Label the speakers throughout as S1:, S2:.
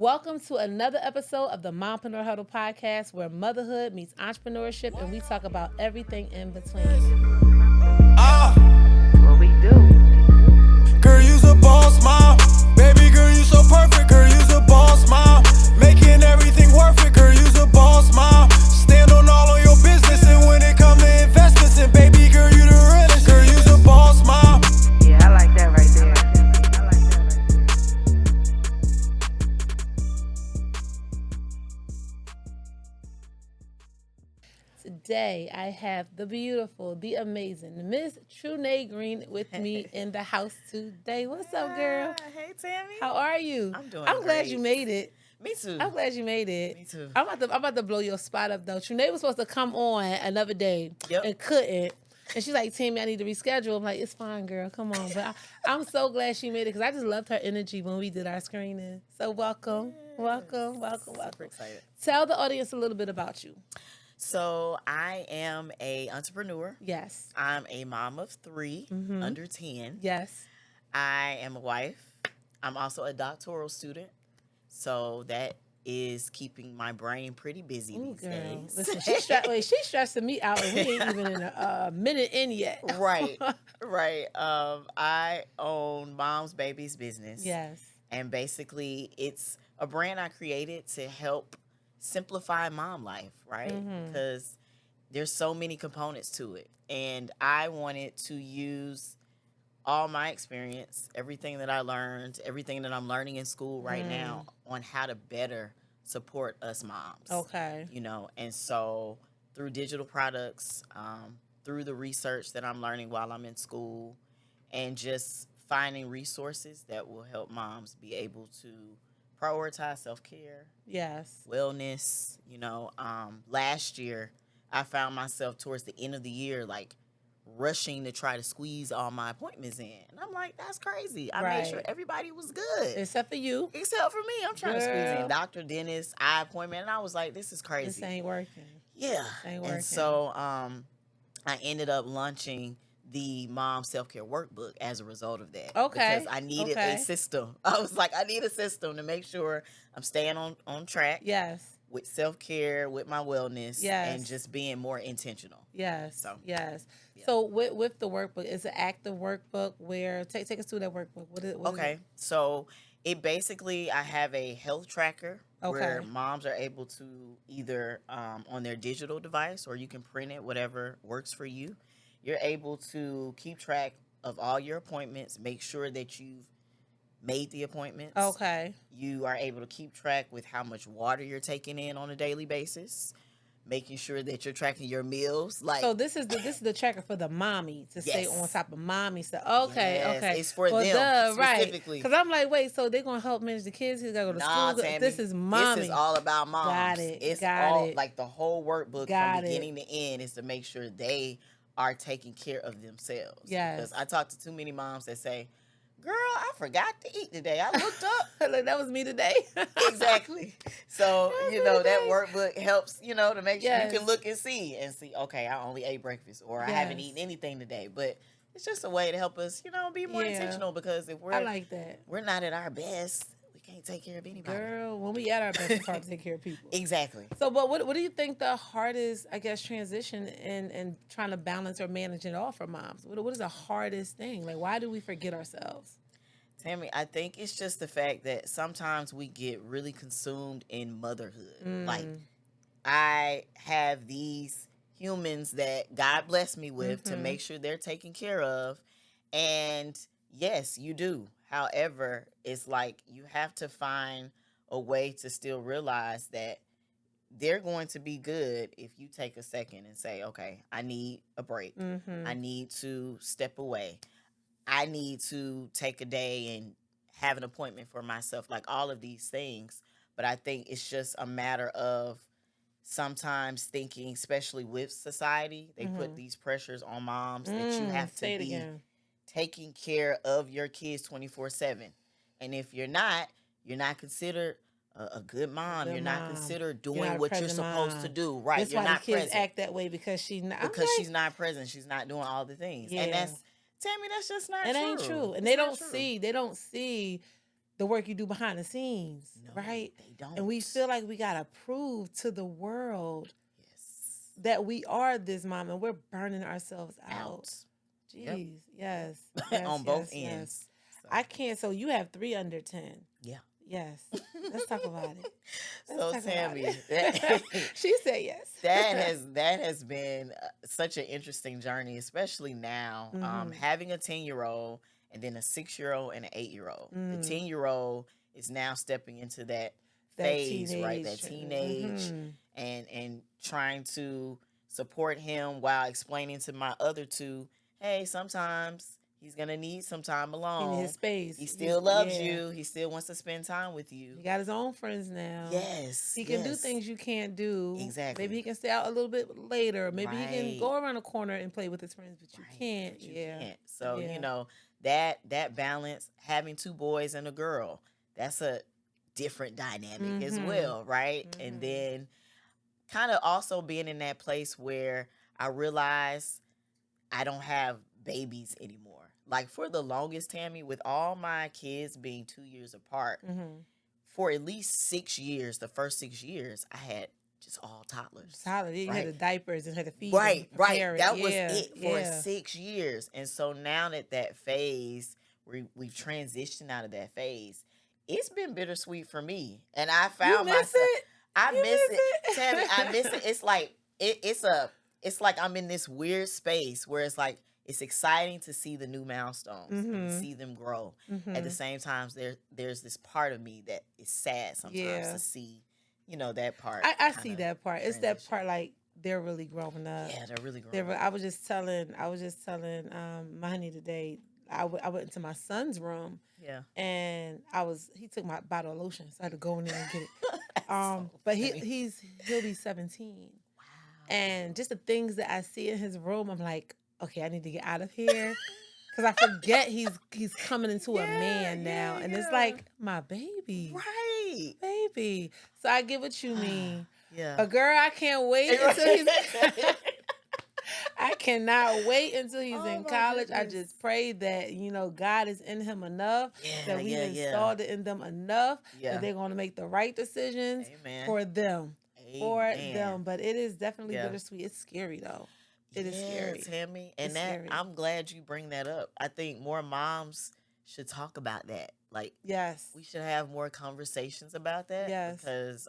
S1: Welcome to another episode of the Mompreneur Huddle podcast, where motherhood meets entrepreneurship, and we talk about everything in between.
S2: What we do?
S3: Girl, you's a boss mom. Baby girl, you so perfect. Girl, you's a boss mom. Making everything worth it. Girl, you's a boss mom. Stand on all of your business, and when it come to investments, and baby girl, you the realest. Girl, you's a boss mom.
S2: Yeah, I like that right there.
S1: Today, I have the beautiful, the amazing Miss Trunae Green with me in the house today. What's up, girl?
S2: Hey, Tammy.
S1: How are you?
S2: I'm doing
S1: I'm glad
S2: great.
S1: you made it.
S2: Me too.
S1: I'm glad you made it.
S2: Me too.
S1: I'm about to blow your spot up, though. Trunae was supposed to come on another day and couldn't. And she's like, Tammy, I need to reschedule. I'm like, it's fine, girl. Come on. But I'm so glad she made it because I just loved her energy when we did our screening. So welcome. Welcome.
S2: Super excited.
S1: Tell the audience a little bit about you.
S2: So I am a entrepreneur.
S1: Yes.
S2: I'm a mom of 3, under 10.
S1: Yes.
S2: I am a wife. I'm also a doctoral student. So that is keeping my brain pretty busy these days.
S1: Listen, she's stressing me out, and we ain't even in a minute in yet.
S2: Right. I own Mom's Baby's Business.
S1: Yes.
S2: And basically, it's a brand I created to help simplify mom life, right? Because there's so many components to it. And I wanted to use all my experience, everything that I learned, everything that I'm learning in school right now on how to better support us moms.
S1: Okay.
S2: You know, and so through digital products, through the research that I'm learning while I'm in school, and just finding resources that will help moms be able to prioritize self-care,
S1: Yes.
S2: wellness. You know, last year I found myself towards the end of the year, like rushing to try to squeeze all my appointments in. And I'm like, that's crazy. I made sure everybody was good.
S1: Except for you.
S2: Except for me. I'm trying to squeeze in doctor, dentist, eye appointment. And I was like, this is crazy.
S1: This ain't working.
S2: Yeah.
S1: Ain't working.
S2: And so I ended up launching the mom self-care workbook as a result of that.
S1: Okay.
S2: Because I needed a system. I was like, I need a system to make sure I'm staying on track.
S1: Yes.
S2: With self-care, with my wellness,
S1: Yes.
S2: and just being more intentional.
S1: Yes.
S2: So,
S1: yes.
S2: yeah.
S1: So with the workbook, it's an active workbook where take us through that workbook. What is it?
S2: So it basically, I have a health tracker where moms are able to either on their digital device, or you can print it, whatever works for you. You're able to keep track of all your appointments, make sure that you've made the appointments.
S1: Okay.
S2: You are able to keep track with how much water you're taking in on a daily basis, making sure that you're tracking your meals. Like,
S1: so this is the tracker for the mommy to stay on top of mommy stuff. Okay,
S2: Yes,
S1: okay.
S2: it's for them
S1: Right.
S2: specifically.
S1: Because I'm like, wait, so they're gonna help manage the kids? He's gotta go to school.
S2: Tammy,
S1: this is mommy.
S2: This is all about moms.
S1: Got it.
S2: It's
S1: got
S2: all
S1: it.
S2: like the whole workbook
S1: Got
S2: from beginning to end is to make sure they are taking care of themselves.
S1: Yes.
S2: Because I talk to too many moms that say, girl, I forgot to eat today. I looked up.
S1: Like, that was me today.
S2: Exactly. So, that workbook helps, to make sure
S1: Yes.
S2: you can look and see, okay, I only ate breakfast, or I haven't eaten anything today. But it's just a way to help us, be more intentional, because if
S1: I like that.
S2: we're not at our best, we can't take care of anybody.
S1: Girl, when we at our best, it's hard to take care of people.
S2: Exactly.
S1: So, but what do you think the hardest, I guess, transition in trying to balance or manage it all for moms? What is the hardest thing? Like, why do we forget ourselves?
S2: Tammy, I think it's just the fact that sometimes we get really consumed in motherhood. Like, I have these humans that God blessed me with to make sure they're taken care of. And yes, you do. However, it's like you have to find a way to still realize that they're going to be good if you take a second and say, okay, I need a break. I need to step away. I need to take a day and have an appointment for myself, like all of these things. But I think it's just a matter of sometimes thinking, especially with society, they put these pressures on moms that you have to be taking care of your kids 24/7. And if you're not considered a good mom. You're not considered doing what you're supposed to do. Right.
S1: That's
S2: you're
S1: why
S2: not
S1: the kids
S2: present.
S1: act that way because she's not.
S2: She's not present. She's not doing all the things.
S1: Yeah.
S2: And Tammy, that's just not true.
S1: It ain't true. And
S2: It's
S1: they
S2: not
S1: don't
S2: true.
S1: see the work you do behind the scenes,
S2: No,
S1: right?
S2: they don't.
S1: And we feel like we gotta prove to the world
S2: yes.
S1: that we are this mom, and we're burning ourselves out.
S2: Yep.
S1: Jeez, yes, yes,
S2: On both
S1: yes,
S2: ends.
S1: yes. I can't. So you have 3 under 10.
S2: Yeah.
S1: Yes. Let's talk about it.
S2: So
S1: Let's talk
S2: Tammy,
S1: about it. She said yes.
S2: that has been such an interesting journey, especially now. Having a 10-year-old and then a 6-year-old and an 8-year-old. The 10-year-old is now stepping into that phase, right? That teenage, and trying to support him while explaining to my other 2, hey, sometimes he's gonna need some time alone.
S1: In his space.
S2: He still loves you. He still wants to spend time with you.
S1: He got his own friends now.
S2: Yes.
S1: He can do things you can't do.
S2: Exactly.
S1: Maybe he can stay out a little bit later. Maybe he can go around the corner and play with his friends, but you can't.
S2: But you can't. So, you know, that balance, having 2 boys and a girl, that's a different dynamic as well, right? And then kind of also being in that place where I realize I don't have babies anymore. Like for the longest, Tammy, with all my kids being 2 years apart, for at least 6 years, the first 6 years, I had just all toddlers.
S1: You had the diapers and had to feed
S2: Right.
S1: them,
S2: That was it for 6 years. And so now that phase, we've transitioned out of that phase, it's been bittersweet for me. And I found myself. I miss it. Tammy, I miss it. It's like it's like I'm in this weird space where it's like it's exciting to see the new milestones and see them grow. At the same time, there's this part of me that is sad sometimes to see, you know, that part.
S1: I see that part. It's that part like they're really growing up.
S2: Yeah, they're really growing up.
S1: I was just telling my honey today. I went into my son's room. Yeah. And he took my bottle of lotion, so I had to go in there and get it. But he'll be 17. Wow. And just the things that I see in his room, I'm like, okay, I need to get out of here. Because I forget he's coming into a man now. And it's like, my baby.
S2: Right.
S1: Baby. So I get what you mean.
S2: Yeah.
S1: But girl, I can't wait until he's... I cannot wait until he's in college. I just pray that, you know, God is in him enough, that we've installed it in them enough, that they're going to make the right decisions for them. For them. But it is definitely bittersweet. It's scary, though. It is scary.
S2: Tammy. And I'm glad you bring that up. I think more moms should talk about that. Like, we should have more conversations about that. Yes. Because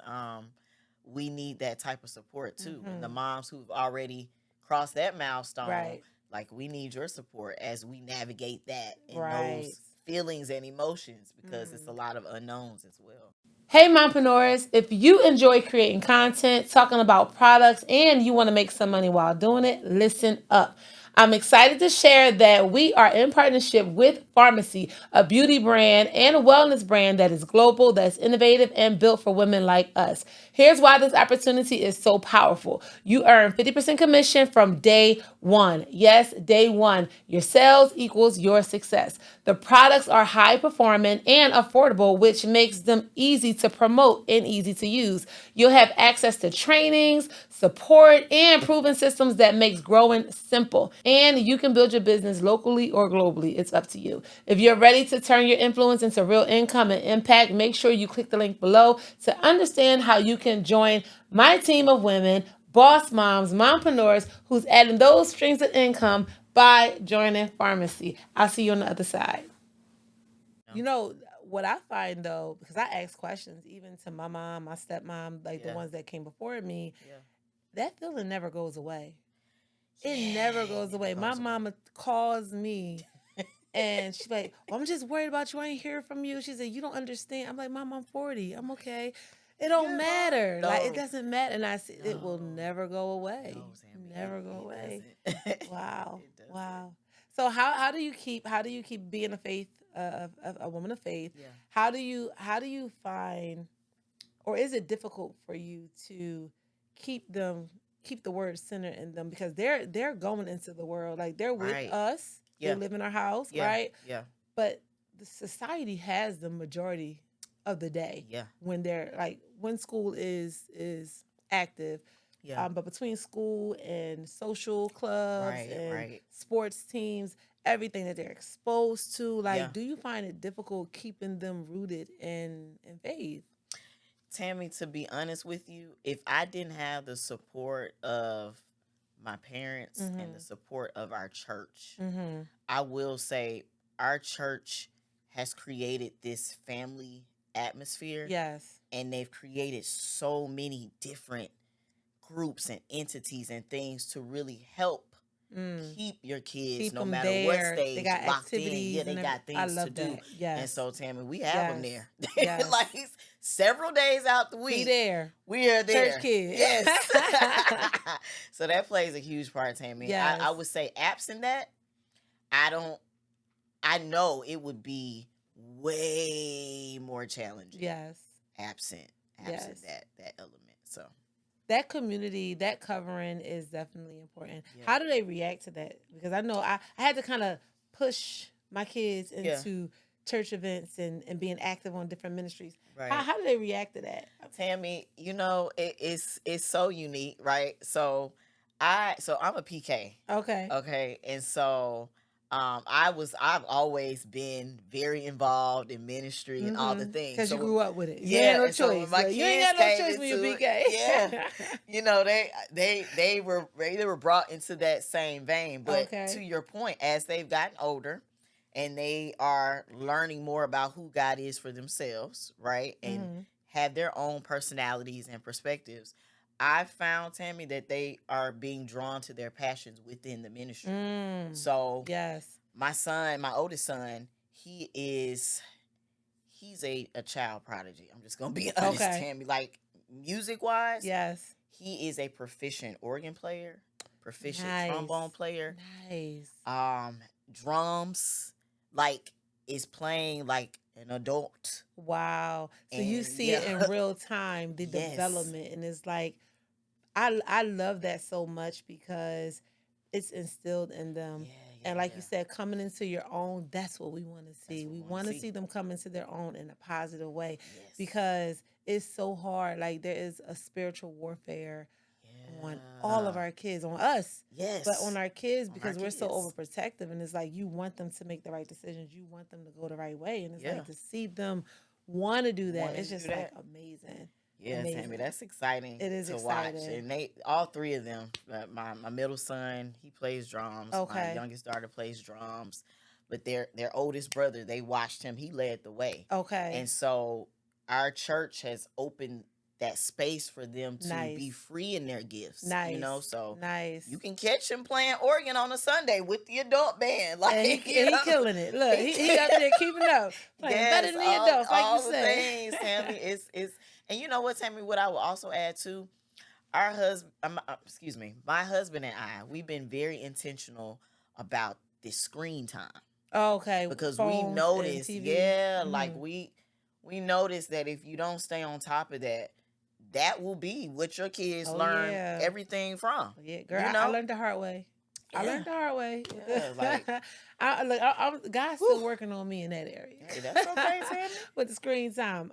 S2: we need that type of support, too. And the moms who've already crossed that milestone, like, we need your support as we navigate that and those feelings and emotions, because it's a lot of unknowns as well.
S1: Hey, mompreneurs, if you enjoy creating content, talking about products, and you want to make some money while doing it, listen up. I'm excited to share that we are in partnership with Pharmacy, a beauty brand and a wellness brand that is global, that's innovative, and built for women like us. Here's why this opportunity is so powerful. You earn 50% commission from day one. Yes, day one. Your sales equals your success. The products are high performing and affordable, which makes them easy to promote and easy to use. You'll have access to trainings, support, and proven systems that makes growing simple. And you can build your business locally or globally. It's up to you. If you're ready to turn your influence into real income and impact, make sure you click the link below to understand how you can join my team of women, boss moms, mompreneurs, who's adding those streams of income by joining Pharmacy. I'll see you on the other side. You know, what I find, though, because I ask questions even to my mom, my stepmom, like the ones that came before me, that feeling never goes away. It never goes away. My mama calls me and she's like, well, I'm just worried about you. I ain't hear from you. She said, you don't understand. I'm like, Mom, I'm 40. I'm okay. It don't matter. No. Like, it doesn't matter. And I said, it will never go away. No, never go away. Wow. Wow. So how do you keep being a woman of faith? Yeah. How do you find, or is it difficult for you to keep the word centered in them, because they're going into the world, like they're with us. They live in our house, right? Yeah. But the society has the majority of the day. Yeah. When they're like, when school is active,
S2: Yeah.
S1: But between school and social clubs and
S2: Right.
S1: sports teams, everything that they're exposed to, like,
S2: Yeah.
S1: do you find it difficult keeping them rooted in faith?
S2: Tammy, to be honest with you, if I didn't have the support of my parents and the support of our church, I will say our church has created this family atmosphere.
S1: Yes.
S2: And they've created so many different groups and entities and things to really help keep your kids, no matter
S1: there.
S2: what stage,
S1: They got
S2: locked in.
S1: activities.
S2: Yeah, they got things to do.
S1: That. Yes.
S2: And so, Tammy, we have them there.
S1: Yes.
S2: Like several days out the week.
S1: Be there.
S2: We are there.
S1: Church kids.
S2: Yes. So that plays a huge part, Tammy.
S1: Yes.
S2: I would say absent that, I know it would be way more challenging.
S1: Yes.
S2: Absent
S1: Yes.
S2: that element. So
S1: that community, that covering is definitely important.
S2: Yeah.
S1: How do they react to that? Because I know I had to kind of push my kids into church events and being active on different ministries.
S2: Right.
S1: How do they react to that?
S2: Tammy, it's so unique, right? So I'm a PK. Okay. And so I've always been very involved in ministry and all the things.
S1: Because
S2: so,
S1: you grew up with it.
S2: Yeah,
S1: no
S2: and so
S1: choice.
S2: when my
S1: You ain't
S2: kids
S1: got no
S2: came
S1: choice when you're
S2: into
S1: PK.
S2: it, yeah. they were brought into that same vein. But to your point, as they've gotten older and they are learning more about who God is for themselves, right? And have their own personalities and perspectives, I found, Tammy, that they are being drawn to their passions within the ministry. So
S1: yes,
S2: my oldest son, he's a child prodigy. I'm just gonna be honest, Tammy. Like music wise,
S1: yes,
S2: he is a proficient organ player, proficient trombone player.
S1: Nice.
S2: Drums, like is playing like an adult.
S1: Wow. So you see it in real time, the development, and it's like I love that so much because it's instilled in them. And like you said, coming into your own, that's what we want to see. We want to see them come into their own in a positive way because it's so hard. Like there is a spiritual warfare on all of our kids, on us, but on our kids because we're so overprotective. And it's like you want them to make the right decisions. You want them to go the right way. And it's like to see them want to do that. It's just like amazing.
S2: Yeah, Tammy, that's exciting.
S1: It is
S2: to
S1: exciting.
S2: Watch. And they, all three of them, my middle son, he plays drums. My youngest daughter plays drums. But their oldest brother, they watched him. He led the way. And so our church has opened that space for them to be free in their gifts. You know, so you can catch him playing organ on a Sunday with the adult band. Like
S1: and he killing it. Look, he up there keeping up, playing better than the adults, like you said.
S2: Things, Tammy, it's and you know what, Tammy? What I will also add too, my husband and I, we've been very intentional about this screen time. Because we noticed, like we noticed that if you don't stay on top of that, that will be what your kids learn everything from.
S1: Yeah, girl, I learned the hard way. I learned the hard way. God's still working on me in that area.
S2: Hey, that's okay, Tammy.
S1: With the screen time.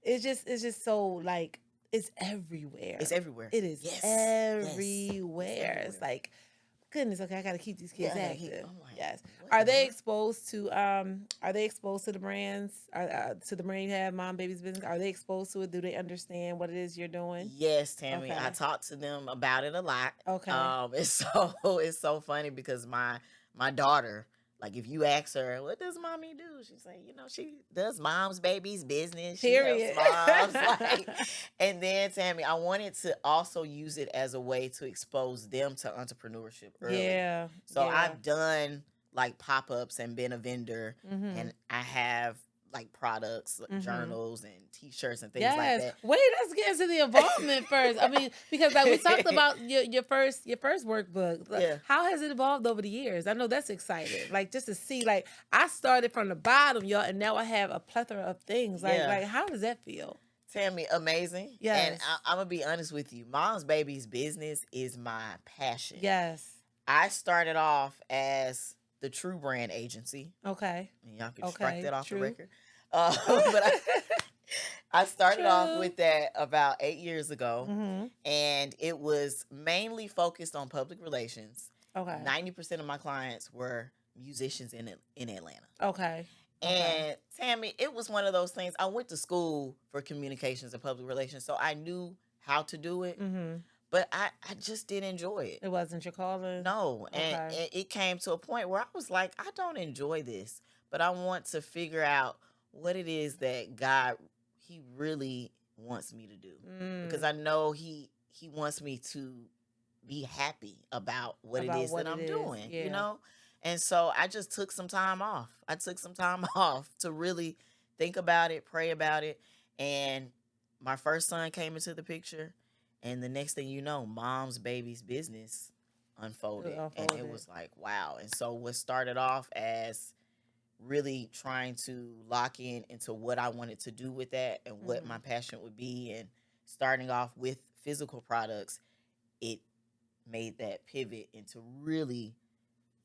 S1: It's just so like it's everywhere.
S2: It's everywhere.
S1: It is everywhere. It's like, goodness, okay, I gotta keep these kids active. Are they exposed to the brands? To the brand you have, Mom Baby's Business? Are they exposed to it? Do they understand what it is you're doing?
S2: Yes, Tammy. I talk to them about it a lot. It's so funny because my daughter, like if you ask her, what does mommy do? She's like, she does Mom's Baby's Business. She helps moms. And then, Tammy, I wanted to also use it as a way to expose them to entrepreneurship early. So I've done like pop-ups and been a vendor, and I have like products, journals, and T-shirts and things like that.
S1: Wait, let's get into the involvement first. I mean, because like we talked about your first workbook. Like, how has it evolved over the years? I know that's exciting. Like just to see, like I started from the bottom, y'all, and now I have a plethora of things. Like how does that feel?
S2: Tammy, amazing. And I'm gonna be honest with you. Mom's Baby's Business is my passion. I started off as the True Brand Agency. And y'all can strike that off the record. I started off
S1: True.
S2: with that about 8 years ago,
S1: Mm-hmm.
S2: and it was mainly focused on public relations.
S1: Okay.
S2: 90% of my clients were musicians in Atlanta.
S1: Okay.
S2: And Tammy, it was one of those things. I went to school for communications and public relations, so I knew how to do it,
S1: Mm-hmm.
S2: but I just didn't enjoy it.
S1: It wasn't your calling?
S2: No, and
S1: Okay.
S2: it came to a point where I was like, I don't enjoy this, but I want to figure out what it is that God, he really wants me to do, because I know he wants me to be happy about what it is that I'm doing,
S1: Yeah.
S2: you know? And so I just took some time off. I took some time off to really think about it, pray about it. And my first son came into the picture. And the next thing you know, mom's baby's business unfolded. And it was like, wow. And so what started off as really trying to lock in into what I wanted to do with that and what my passion would be, and starting off with physical products, it made that pivot into really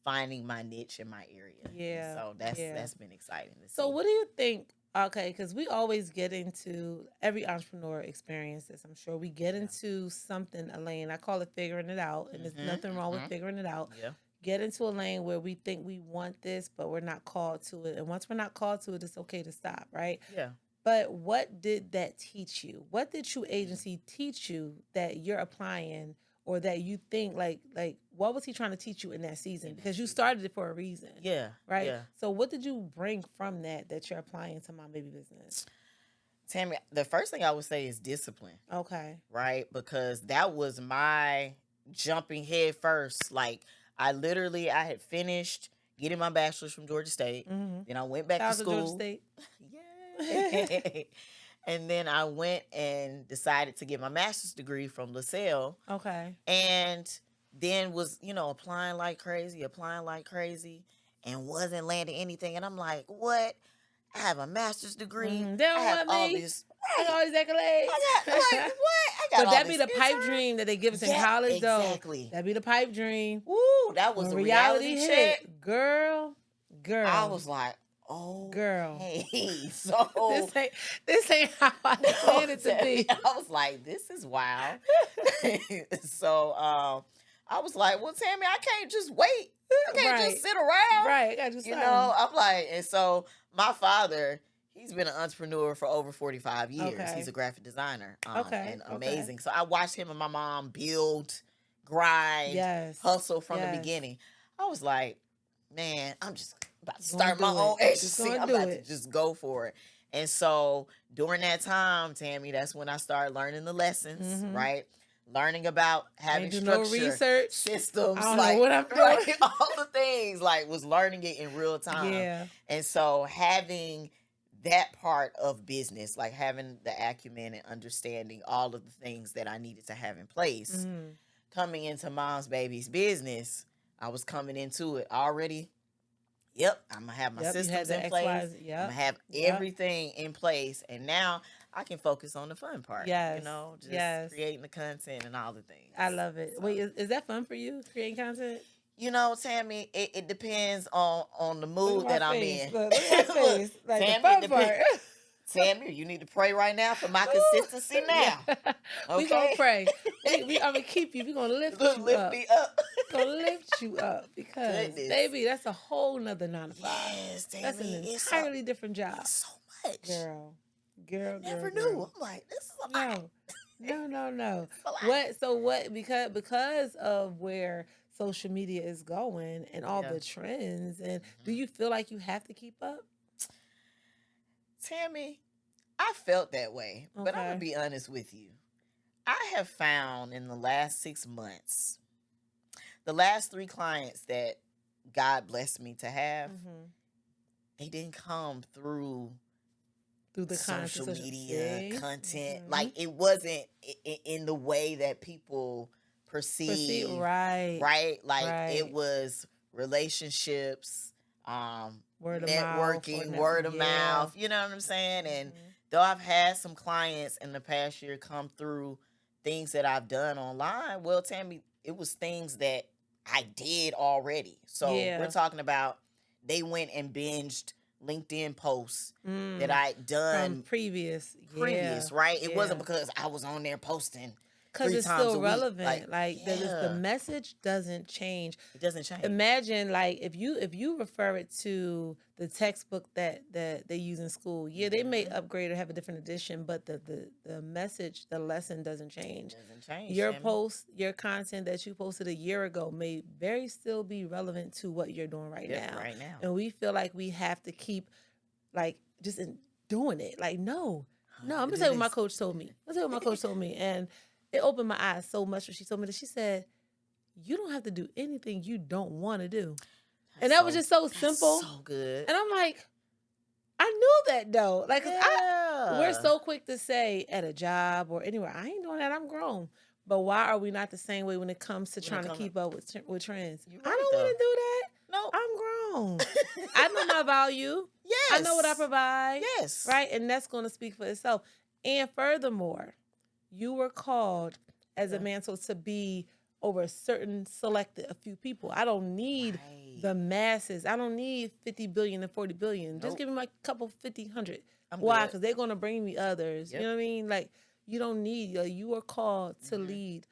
S2: finding my niche in my area.
S1: Yeah.
S2: And so that's been exciting to see.
S1: So what do you think? Okay, because we always get into, every entrepreneur experiences, I'm sure we get into something, a lane. I call it figuring it out, and there's nothing wrong with figuring it out.
S2: Yeah.
S1: Get into a lane where we think we want this, but we're not called to it. And once we're not called to it, it's okay to stop, right?
S2: Yeah.
S1: But what did that teach you? What did True Agency teach you that you're applying, or that you think like what was he trying to teach you in that season? Because you started it for a reason.
S2: Yeah.
S1: Right?
S2: Yeah.
S1: So what did you bring from that you're applying to Mom Baby Business?
S2: Tammy, the first thing I would say is discipline.
S1: Okay.
S2: Right? Because that was my jumping head first. Like, I had finished getting my bachelor's from Georgia State.
S1: Mm-hmm.
S2: Then I went back to school.
S1: Georgia State.
S2: Yay! And then I went and decided to get my master's degree from LaSalle.
S1: Okay.
S2: And then was, applying like crazy, and wasn't landing anything. And I'm like, what? I have a master's degree.
S1: They don't
S2: I have
S1: want
S2: all
S1: me.
S2: this.
S1: I got all these accolades.
S2: I got, like, what? I got
S1: But
S2: all
S1: that be
S2: this
S1: the pipe
S2: intern.
S1: dream that they give us in
S2: Yeah,
S1: college, though.
S2: exactly.
S1: That be the pipe dream.
S2: Woo, that was
S1: When
S2: the
S1: reality
S2: check.
S1: hit. Girl.
S2: I was like, oh,
S1: girl.
S2: Hey, so
S1: this ain't how I planned it to be.
S2: I was like, this is wild. So I was like, well, Tammy, I can't just wait. I can't just sit around.
S1: Right. I got to do something.
S2: I'm like, and so my father, he's been an entrepreneur for over 45 years.
S1: Okay.
S2: He's a graphic designer. And
S1: Okay.
S2: amazing. So I watched him and my mom build, grind, hustle from the beginning. I was like, man, I'm just about to start my own agency. I'm about to just go for it. And so during that time, Tammy, that's when I started learning the lessons, right? Learning about having structure,
S1: no research
S2: systems,
S1: I don't know what I'm doing.
S2: all the things, was learning it in real time.
S1: Yeah.
S2: And so having that part of business, having the acumen and understanding all of the things that I needed to have in place, coming into Mom's Baby's business, I was coming into it already. Yep, I'm going to have my systems in place. I'm going to have everything in place. And now I can focus on the fun part.
S1: Yes.
S2: Just creating the content and all the things.
S1: I love it. So, wait, is that fun for you, creating content?
S2: Tammy, it depends on the mood that I'm in.
S1: Look at my face. Like
S2: Tammy,
S1: the fun part.
S2: Tammy, you need to pray right now for my consistency now. Okay?
S1: We're going to pray. I'm going to keep you. We're going to lift you up.
S2: Lift me up.
S1: We're going to lift you up because, baby, that's a whole nother 9 to 5.
S2: Yes, Tammy.
S1: That's an entirely different job.
S2: It's so much.
S1: Girl.
S2: Never knew. I'm like, this is a lot.
S1: No. What? Because of where social media is going and all the trends, and do you feel like you have to keep up?
S2: Tammy, I felt that way, but I'm going to be honest with you. I have found in the last 6 months, the last 3 clients that God blessed me to have, they didn't come through the social media content. It wasn't in the way that people perceive. Right? It was relationships, networking, word of mouth. You know what I'm saying? And though I've had some clients in the past year come through things that I've done online, well, Tammy, it was things that I did already. So we're talking about they went and binged LinkedIn posts that I'd done
S1: from previous,
S2: right? It wasn't because I was on there posting.
S1: Because it's still relevant.
S2: Like
S1: the message doesn't change.
S2: It doesn't change.
S1: Imagine, like, if you refer it to the textbook that they use in school, they may upgrade or have a different edition, but the message, the lesson doesn't change.
S2: It doesn't change.
S1: Your post, your content that you posted a year ago may very still be relevant to what you're doing right now.
S2: Right now.
S1: And we feel like we have to keep, like, just doing it. Like, no. I'm going to tell you what my coach told me. And it opened my eyes so much when she told me that. She said, you don't have to do anything you don't want to do. And that was just so simple.
S2: So good.
S1: And I'm like, I knew that though. Like, we're so quick to say at a job or anywhere, I ain't doing that, I'm grown. But why are we not the same way when it comes to trying to keep up with trends?
S2: Right,
S1: I don't want to do that.
S2: No.
S1: I'm grown. I know my value.
S2: Yes.
S1: I know what I provide.
S2: Yes.
S1: Right? And that's going to speak for itself. And furthermore, you were called as a mantle to be over a certain a few people. I don't need the masses. I don't need 50 billion and 40 billion. Nope. Just give me like a couple 50, 100. Why? Because they're going to bring me others. Yep. You know what I mean? Like, you don't need, you are called to lead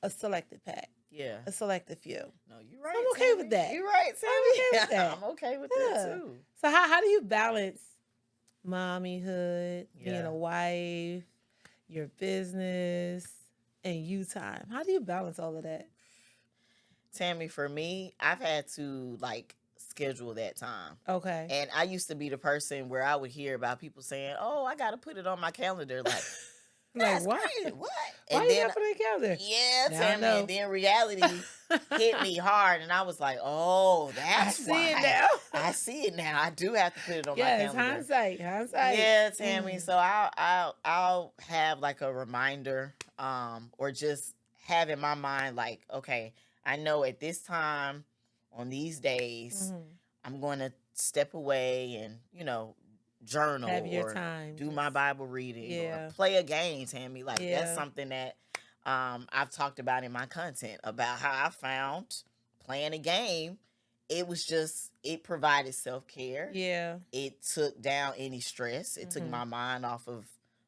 S1: a selected pack.
S2: Yeah.
S1: A selected few.
S2: No, you're right.
S1: I'm okay with that.
S2: You're right, Tammy.
S1: I'm okay with that.
S2: I'm okay with that too.
S1: So how do you balance mommyhood, being a wife, your business, and you time? How do you balance all of that?
S2: Tammy, for me, I've had to schedule that time.
S1: Okay.
S2: And I used to be the person where I would hear about people saying, "Oh, I got to put it on my calendar." Like
S1: what?
S2: What?
S1: Why you got to put it on calendar?
S2: Yeah, Tammy. And then reality hit me hard, and I was like, "Oh, that's why." I see it now. I see it now. I do have to put it on my calendar.
S1: Hindsight.
S2: Yeah, Tammy. So I'll have a reminder, or just have in my mind okay, I know at this time on these days I'm going to step away and journal or
S1: time.
S2: Do my Bible reading or play a game, Tammy. That's something that I've talked about in my content about how I found playing a game. It was it provided self-care.
S1: Yeah.
S2: It took down any stress. It took my mind off of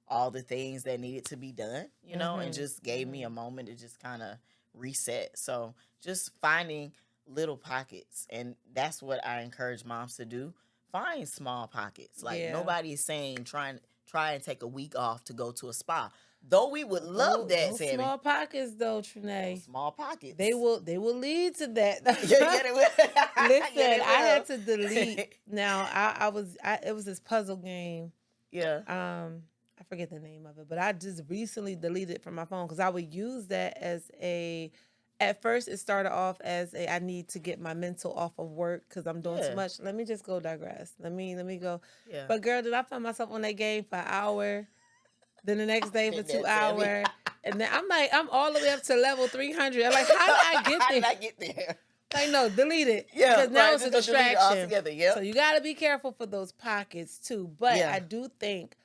S2: all the things that needed to be done, and just gave me a moment to just kind of reset. So just finding little pockets. And that's what I encourage moms to do. Find small pockets. Nobody is saying try and take a week off to go to a spa. Though we would love that, Tammy.
S1: Small pockets, though, Trunae.
S2: Small pockets.
S1: They will lead to that.
S2: Listen,
S1: I had to delete. Now it was this puzzle game.
S2: Yeah.
S1: I forget the name of it, but I just recently deleted it from my phone because I would use that as at first, it started off as I need to get my mental off of work because I'm doing too much. Let me just go digress. Let me go. Yeah. But girl, did I find myself on that game for an hour? Then the next day for 2 hours. And then I'm all the way up to level 300. I'm like, how did I get there? Like, no, delete it. Yeah. Because now it's a distraction.
S2: Yep.
S1: So you got to be careful for those pockets too. But I do think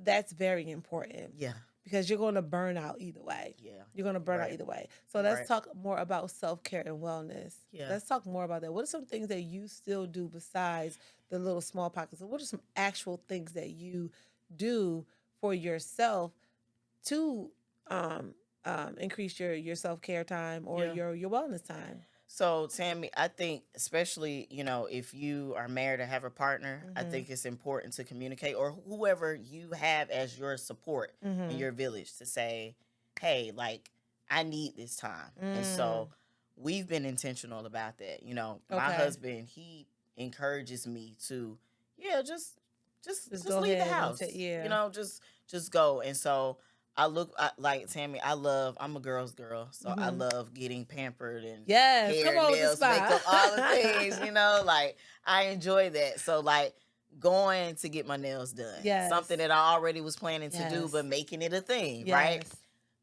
S1: that's very important.
S2: Yeah.
S1: Because you're going to burn out either way. Yeah. You're going to burn out either way. So let's talk more about self-care and wellness. Yeah. Let's talk more about that. What are some things that you still do besides the little small pockets? What are some actual things that you do for yourself to increase your self-care time or your wellness time?
S2: So, Tammy, I think especially, if you are married or have a partner, I think it's important to communicate, or whoever you have as your support in your village, to say, hey, I need this time. And so we've been intentional about that. My husband, he encourages me to, just leave the house. Just go. And so I look like Tammy. I'm a girl's girl, so I love getting pampered and hair, nails, makeup, all the things. I enjoy that. So going to get my nails done, something that I already was planning to do, but making it a thing, right?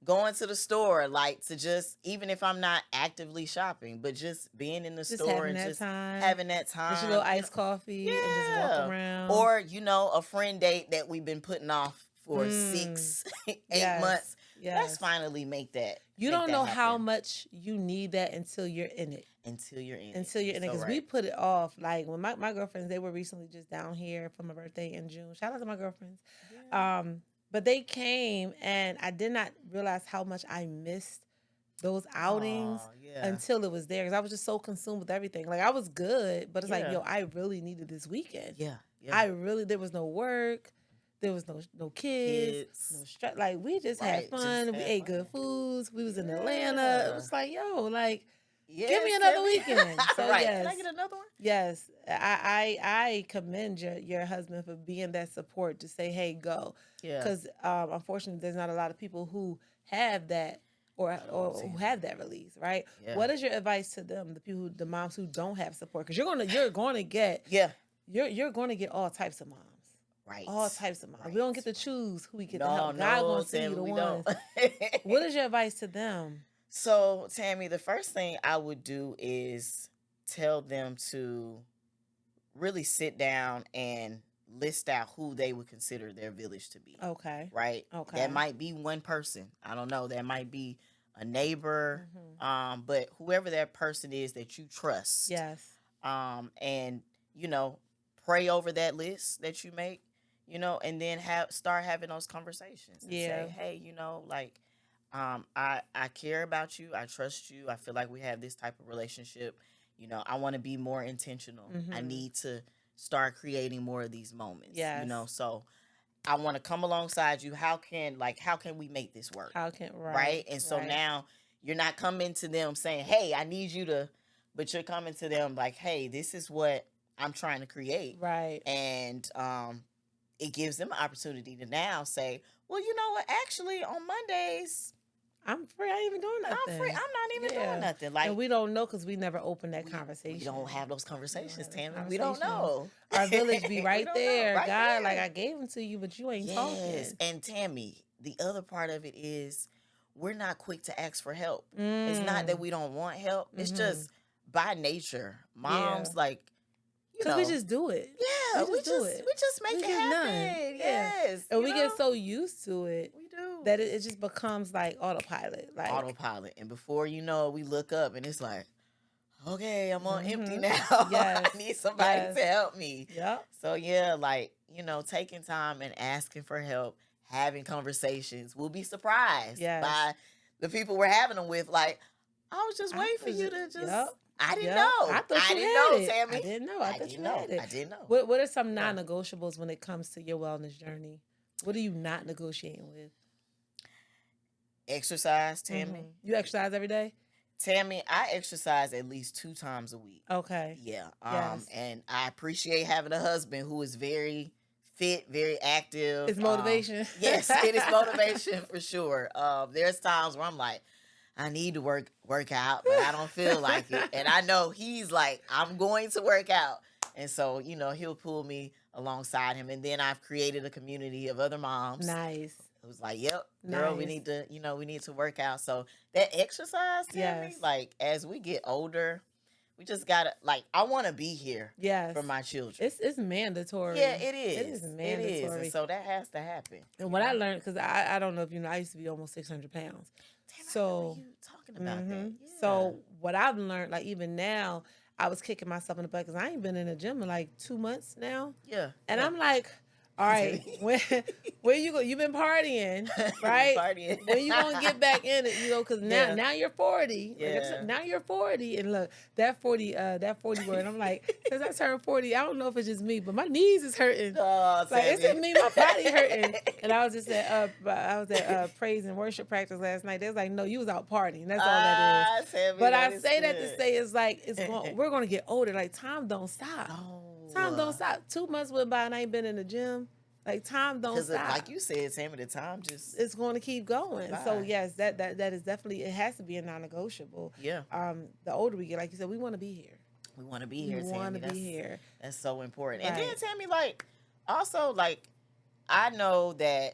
S2: Going to the store, to just, even if I'm not actively shopping, but just being in the store and just having that time,
S1: just a little iced coffee and just walk around,
S2: or a friend date that we've been putting off for 6, 8 months. let's finally make that.
S1: You don't know how much you need that until you're in it.
S2: Until you're in
S1: it. Because we put it off. Like when my girlfriends, they were recently just down here for my birthday in June. Shout out to my girlfriends. Yeah. But they came and I did not realize how much I missed those outings until it was there. Because I was just so consumed with everything. Like I was good, but it's like, yo, I really needed this weekend. Yeah. There was no work. There was no kids. No stress. Like we just had fun. We ate good foods. We was in Atlanta. It was like, yo, like, give me another weekend. So yes.
S2: Can I get another one?
S1: Yes. I commend your husband for being that support to say, hey, go. Yeah. Because unfortunately, there's not a lot of people who have that or who have that release, right? Yeah. What is your advice to them, the moms who don't have support? Because you're gonna get you're gonna get all types of moms. Right. All types of moms. Right. We don't get to choose who we get to help. God gonna send you the ones. What is your advice to them?
S2: So, Tammy, the first thing I would do is tell them to really sit down and list out who they would consider their village to be. Okay. Right? Okay. That might be one person. I don't know. That might be a neighbor. Mm-hmm. But whoever that person is that you trust. Yes. And, pray over that list that you make. And then start having those conversations and say, hey, I care about you. I trust you. I feel like we have this type of relationship. I want to be more intentional. Mm-hmm. I need to start creating more of these moments. Yes. So I want to come alongside you. How can we make this work? Right? And so now you're not coming to them saying, hey, I need you to, but you're coming to them like, hey, this is what I'm trying to create. Right. And, it gives them an opportunity to now say, well, you know what? Actually, on Mondays,
S1: I'm free. I ain't even doing nothing.
S2: I'm free. I'm not even doing nothing.
S1: Like, and we don't know because we never opened that conversation.
S2: We don't have those conversations, Tammy. We don't know.
S1: Our village be right there. Right God, there. Like, I gave them to you, but you ain't talking.
S2: And Tammy, the other part of it is we're not quick to ask for help. It's not that we don't want help. It's just by nature. Moms,
S1: because we just do it.
S2: Yeah, we just make it happen. Yes.
S1: And we get so used to it. We do. That it just becomes like autopilot.
S2: Autopilot. And before you know it, we look up and it's like, okay, I'm on empty now. Yes. I need somebody to help me. Yep. So taking time and asking for help, having conversations, we'll be surprised by the people we're having them with. Like, I was just waiting for you to just... Yep. I didn't know. I didn't know, Tammy.
S1: I didn't know. I didn't know.
S2: I didn't know.
S1: What are some non-negotiables when it comes to your wellness journey? What are you not negotiating with?
S2: Exercise, Tammy.
S1: Mm-hmm. You exercise every day?
S2: Tammy, I exercise at least 2 times a week. Okay. Yeah. And I appreciate having a husband who is very fit, very active.
S1: It's motivation.
S2: Yes, it is motivation for sure. There's times where I'm like, I need to work out, but I don't feel like it. And I know he's like, I'm going to work out. And so, he'll pull me alongside him. And then I've created a community of other moms. Nice. It was like, yep, girl, we need to work out. So that exercise, Tammy, like as we get older, we just gotta I want to be here for my children.
S1: It's mandatory.
S2: Yeah, it is.
S1: It is mandatory.
S2: It is. And so that has to happen.
S1: And what I learned, because I don't know if I used to be almost 600 pounds.
S2: Damn, so you talking about that. Yeah.
S1: So what I've learned, even now, I was kicking myself in the butt because I ain't been in the gym in 2 months now. Yeah. And I'm like, all right, where you go? You've been partying, right? Partying. When you gonna get back in it? Because now you're 40. Yeah. Now you're 40, and look that 40 word. I'm like, since I turned 40, I don't know if it's just me, but my knees is hurting. Oh, it's just me, my body hurting. And I was just at praise and worship practice last night. They was like, no, you was out partying. That's all that is. Tammy, but I say that to say we're gonna get older. Time don't stop. No. Time don't stop. 2 months went by and I ain't been in the gym. Time don't stop.
S2: Like you said, Tammy, the time just...
S1: It's going to keep going. Bye. So, yes, that is definitely... It has to be a non-negotiable. Yeah. The older we get, like you said, we want to be here.
S2: We want to be here, Tammy.
S1: We want to be here.
S2: That's so important. Right. And then, Tammy, also, I know that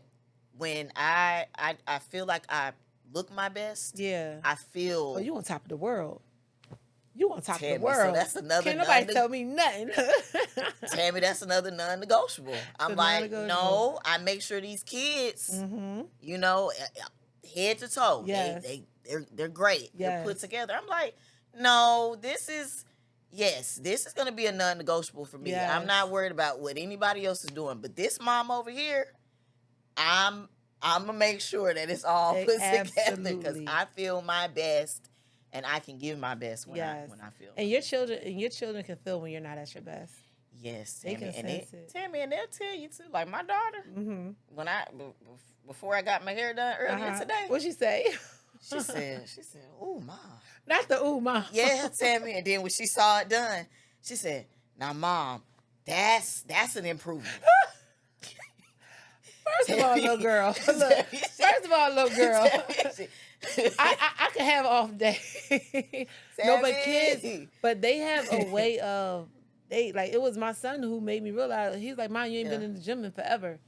S2: when I feel like I look my best... Yeah. I feel...
S1: Oh, you on top of the world. You on top of the world.
S2: So that's another.
S1: Can't nobody tell me nothing.
S2: Tammy, that's another non-negotiable. I'm like, no, I make sure these kids, head to toe.
S1: Yes.
S2: They're great.
S1: Yes.
S2: They're put together. I'm like, no, this is going to be a non-negotiable for me.
S1: Yes.
S2: I'm not worried about what anybody else is doing, but this mom over here, I'm gonna make sure that it's all put together because I feel my best and I can give my best when I feel.
S1: And your children can feel when you're not at your best.
S2: Yes,
S1: Tammy,
S2: they can
S1: sense it.
S2: Tammy, and they'll tell you too. Like my daughter, when before I got my hair done earlier today,
S1: what'd she say?
S2: She said, "Ooh, Mom."
S1: Not the ooh, Mom.
S2: Yeah, Tammy. And then when she saw it done, she said, "Now, Mom, that's an improvement."
S1: First of all, little girl. First of all, little girl. I could have off day. No, but kids, but they have a way of it was my son who made me realize. He's like, "Mom, you ain't been in the gym in forever."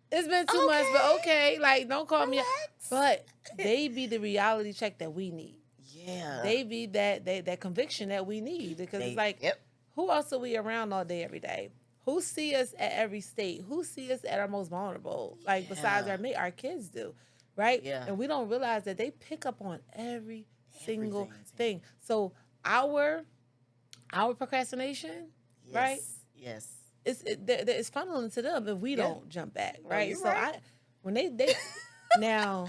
S1: It's been 2 months, but okay. Like, don't call me. But they be the reality check that we need.
S2: Yeah.
S1: They be that conviction that we need because it's like, who else are we around all day, every day? Who see us at every state? Who see us at our most vulnerable? Like, besides our kids do, right?
S2: Yeah.
S1: And we don't realize that they pick up on every single thing. So our procrastination, right?
S2: Yes.
S1: It's funneling to them if we don't jump back, right?
S2: You're
S1: so
S2: right.
S1: When they now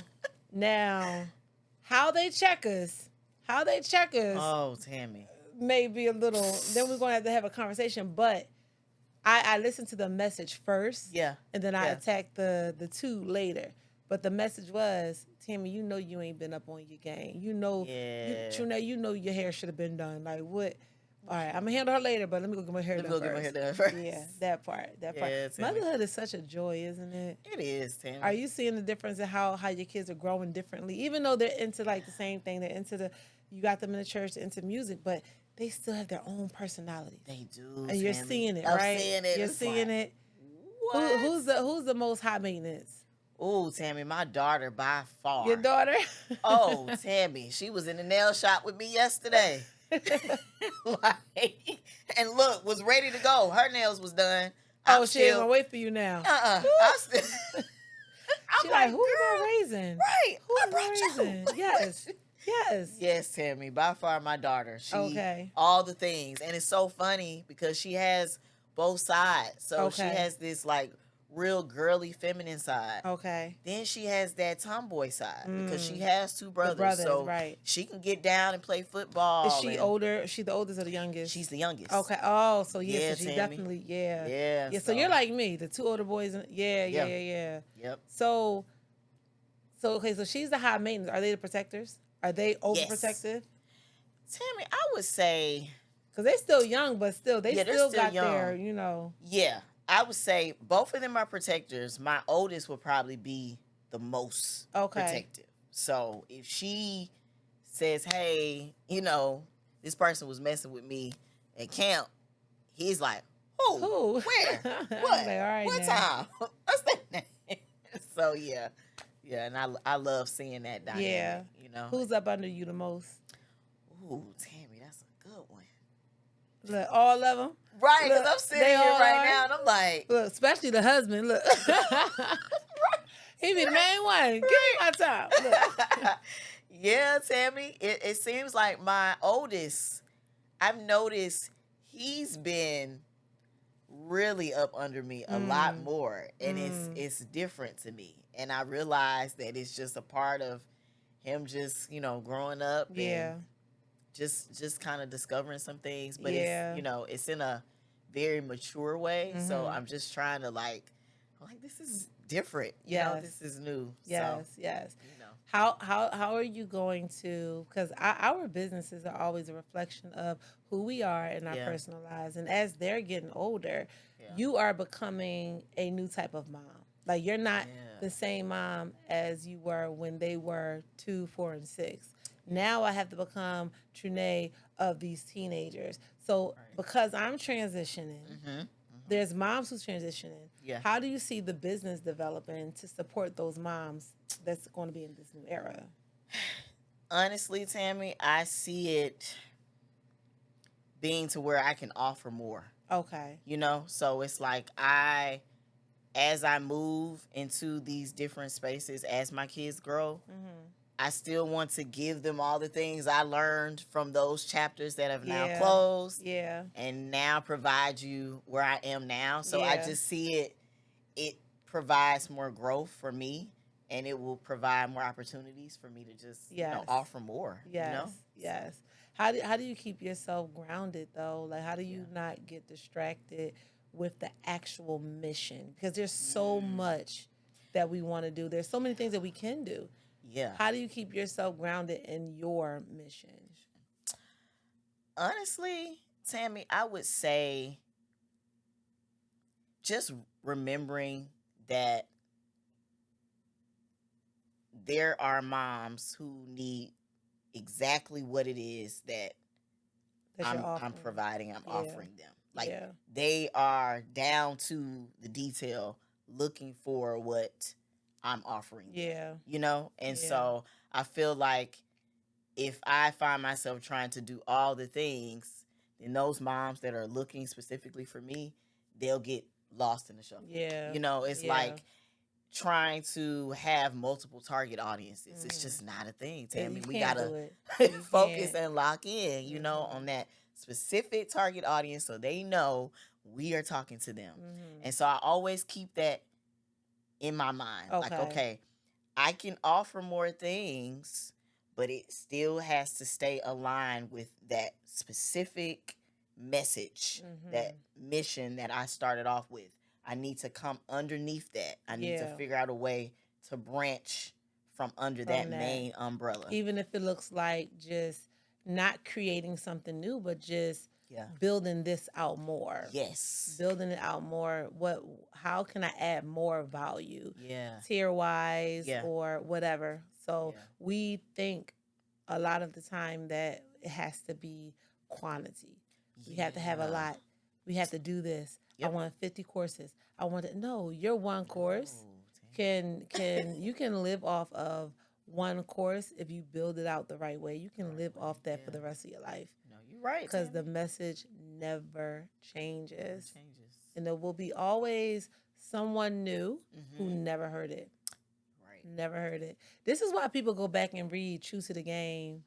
S1: how they check us.
S2: Oh, Tammy.
S1: Maybe a little. Then we're going to have a conversation, but I listened to the message first, and then I attacked the two later. But the message was, Tammy, you know you ain't been up on your game. You know, Trunae, you know your hair should have been done. Like what? All right, I'm gonna handle her later, but let me go get my hair done first. Yeah, that part.
S2: Yeah,
S1: Motherhood is such a joy, isn't it?
S2: It is, Tammy.
S1: Are you seeing the difference in how your kids are growing differently? Even though they're into like the same thing, they're into you got them in the church, they're into music, but they still have their own personality.
S2: They do,
S1: and you're seeing it, right?
S2: I'm seeing it.
S1: You're seeing it.
S2: What?
S1: Who's the most high maintenance?
S2: Oh, Tammy, my daughter by far.
S1: Your daughter?
S2: Oh, Tammy, she was in the nail shop with me yesterday. And look, was ready to go. Her nails was done.
S1: She ain't gonna wait for you now. She's like, who are raising?
S2: Right.
S1: Who raising? Yes,
S2: Tammy, by far my daughter. She all the things, and it's so funny because she has both sides. So she has this like real girly feminine side.
S1: Okay.
S2: Then she has that tomboy side because she has two brothers. So she can get down and play football.
S1: Is she older? Is she the oldest or the youngest?
S2: She's the youngest.
S1: Okay. Oh, so so she
S2: Tammy.
S1: definitely
S2: Yeah.
S1: So you're like me, the two older boys. Yeah.
S2: Yep.
S1: So okay, so she's the high maintenance. Are they the protectors? Are they overprotective?
S2: Tammy, I would say
S1: because they're still young, but still they still got
S2: young.
S1: their, you know.
S2: Yeah. I would say both of them are protectors. My oldest would probably be the most protective. So if she says, hey, you know, this person was messing with me at camp, he's like, who? Where? What?
S1: Like, all right,
S2: what time? What's that name? So, yeah. Yeah, and I love seeing that dynamic, you know.
S1: Who's up under you the most?
S2: Ooh, Tammy, that's a good one.
S1: Look, all of them?
S2: Right, because I'm sitting here right now, and I'm like...
S1: Look, especially the husband, look. He be the main one. Give me my time. Look.
S2: Yeah, Tammy, it seems like my oldest, I've noticed he's been really up under me a lot more, and it's different to me. And I realize that it's just a part of him just, you know, growing up and just kind of discovering some things. But it's, you know, it's in a very mature way. So I'm just trying to like this is different. You know, this is new.
S1: Yes.
S2: You know.
S1: How are you going to, because our businesses are always a reflection of who we are in our personal lives. And as they're getting older, you are becoming a new type of mom. Like you're not the same mom as you were when they were 2, 4, and 6. Now I have to become Trunae of these teenagers. So because I'm transitioning, there's moms who's transitioning. Yeah. How do you see the business developing to support those moms that's going to be in this new era?
S2: Honestly, Tammy, I see it being to where I can offer more.
S1: Okay.
S2: You know, so it's like as I move into these different spaces, as my kids grow, I still want to give them all the things I learned from those chapters that have now closed.
S1: Yeah.
S2: And now provide you where I am now. So I
S1: Yeah.
S2: just see it provides more growth for me, and it will provide more opportunities for me to just offer more.
S1: Yes. Yes. How do you keep yourself grounded though? Like how do you not get distracted with the actual mission? Because there's so much that we want to do. There's so many things that we can do.
S2: Yeah.
S1: How do you keep yourself grounded in your mission?
S2: Honestly, Tammy, I would say just remembering that there are moms who need exactly what it is that I'm providing, I'm offering them. Like they are down to the detail looking for what I'm offering them, you know? And so I feel like if I find myself trying to do all the things, then those moms that are looking specifically for me, they'll get lost in the shuffle.
S1: Yeah.
S2: You know, it's like trying to have multiple target audiences. It's just not a thing, Tammy. We gotta focus and lock in, you know, on that specific target audience so they know we are talking to them. And so I always keep that in my mind. Like, okay, I can offer more things, but it still has to stay aligned with that specific message, that mission that I started off with. I need to come underneath that. I need to figure out a way to branch from under that main umbrella.
S1: Even if it looks like just not creating something new, but just building this out more.
S2: Yes.
S1: Building it out more. How can I add more value?
S2: Yeah.
S1: Tier-wise or whatever. So we think a lot of the time that it has to be quantity. We have to have a lot. We have to do this. I want 50 courses. I want to know your one course you can live off of one course if you build it out the right way. You can live off that for the rest of your life.
S2: No, you're right.
S1: Because the message never changes. And there will be always someone new who never heard it. Right. Never heard it. This is why people go back and read True to the Game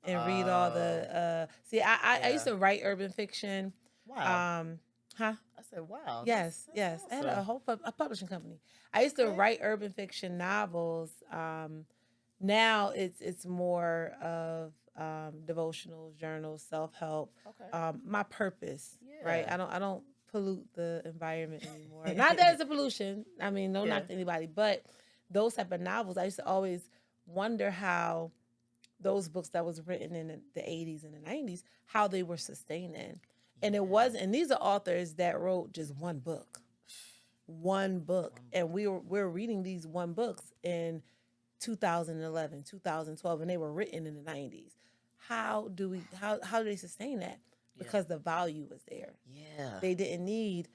S1: and read all the I used to write urban fiction.
S2: Wow.
S1: I
S2: said, wow.
S1: Yes, yes.
S2: Awesome.
S1: I had a publishing company. I used to write urban fiction novels. Now it's more of devotionals, journals, self-help. Okay. My purpose, right? I don't pollute the environment anymore. Not that it's a pollution. I mean, no knock to anybody, but those type of novels, I used to always wonder how those books that was written in the 80s and the 90s, how they were sustaining. And it wasn't, and these are authors that wrote just one book. And we're reading these one books in 2011, 2012, and they were written in the 90s. How do they sustain that? Because the value was there. Yeah. They didn't need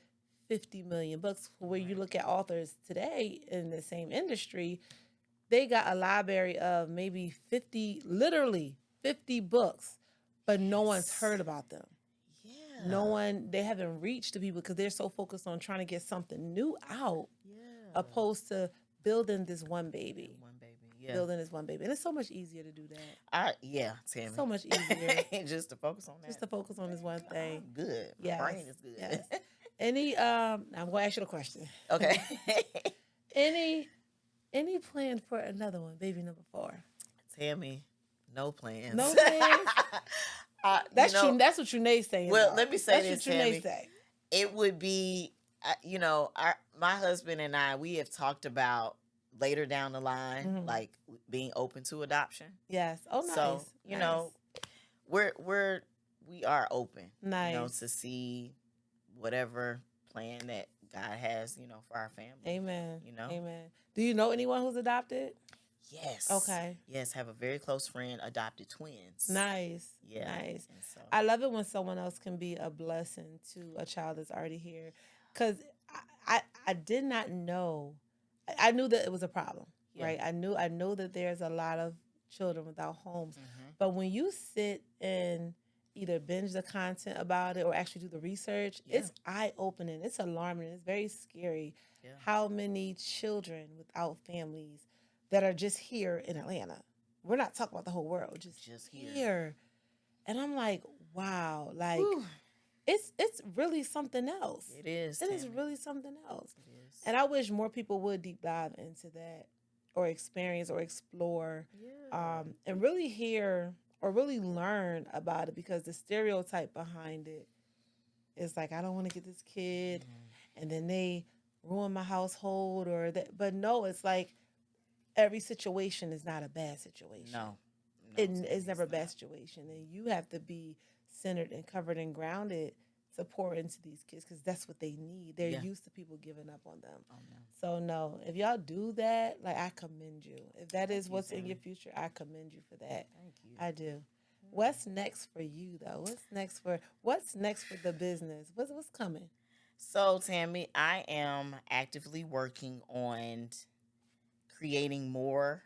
S1: 50 million books. Where you look at authors today in the same industry, they got a library of maybe 50 books, but no one's heard about them. They haven't reached the people because they're so focused on trying to get something new out, opposed to building this one baby. Building this one baby. And it's so much easier to do that.
S2: Tammy.
S1: So much easier.
S2: Just to focus on that.
S1: Just to focus on this one thing.
S2: Good. My brain is good.
S1: Yes. I'm going to ask you a question.
S2: Okay.
S1: Any plan for another one, baby number 4?
S2: Tammy, no plans.
S1: No plans? That's true. That's what Trunae's saying.
S2: Well, let me say this,
S1: Tammy.
S2: It would be, my husband and I, we have talked about later down the line, like being open to adoption.
S1: Yes. Oh, nice.
S2: So, you know, we are open.
S1: Nice.
S2: To see whatever plan that God has, for our family.
S1: Amen. Amen. Do you know anyone who's adopted?
S2: Yes.
S1: Okay.
S2: Yes, have a very close friend, adopted twins.
S1: Nice.
S2: Yeah.
S1: Nice. So, I love it when someone else can be a blessing to a child that's already here. Because I did not know. I knew that it was a problem, right? I know that there's a lot of children without homes. But when you sit and either binge the content about it or actually do the research, it's eye-opening. It's alarming. It's very scary how many children without families that are just here in Atlanta. We're not talking about the whole world, just here. And I'm like, wow, like it's really something else.
S2: It is.
S1: It is really something else. It is. And I wish more people would deep dive into that or experience or explore and really hear or really learn about it, because the stereotype behind it is like, I don't want to get this kid and then they ruin my household or that. But no, it's like every situation is not a bad situation.
S2: No
S1: it's never a bad situation. And you have to be centered and covered and grounded to pour into these kids, because that's what they need. They're used to people giving up on them. So no, if y'all do that, like, I commend you. If that is what's in your future, I commend you for that.
S2: Thank you.
S1: I do. What's next for you though? What's next for the business? What's coming?
S2: So Tammy, I am actively working on creating more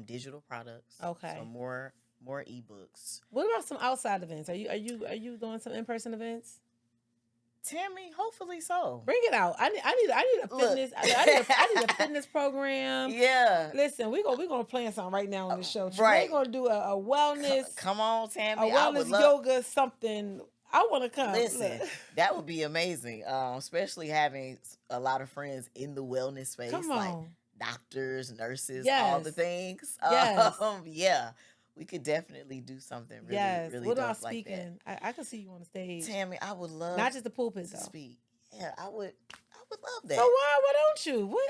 S2: digital products.
S1: Okay.
S2: So more ebooks.
S1: What about some outside events? Are you doing some in-person events?
S2: Tammy, hopefully so.
S1: Bring it out. I need a fitness. I need a fitness program.
S2: Yeah.
S1: Listen, we're gonna plan something right now on the show.
S2: Right.
S1: We're gonna do a wellness.
S2: Come on, Tammy.
S1: A wellness yoga something. I want to come.
S2: Listen, that would be amazing. Especially having a lot of friends in the wellness space.
S1: Come
S2: like
S1: on.
S2: doctors, nurses,
S1: Yes.
S2: all the things.
S1: Yes.
S2: Yeah. We could definitely do something really, really
S1: what
S2: dope
S1: about
S2: like
S1: speaking?
S2: that.
S1: I can see you on the stage.
S2: Tammy, I would love
S1: Not just the pulpit
S2: to
S1: though.
S2: speak. Yeah, I would love that.
S1: So why don't you? What?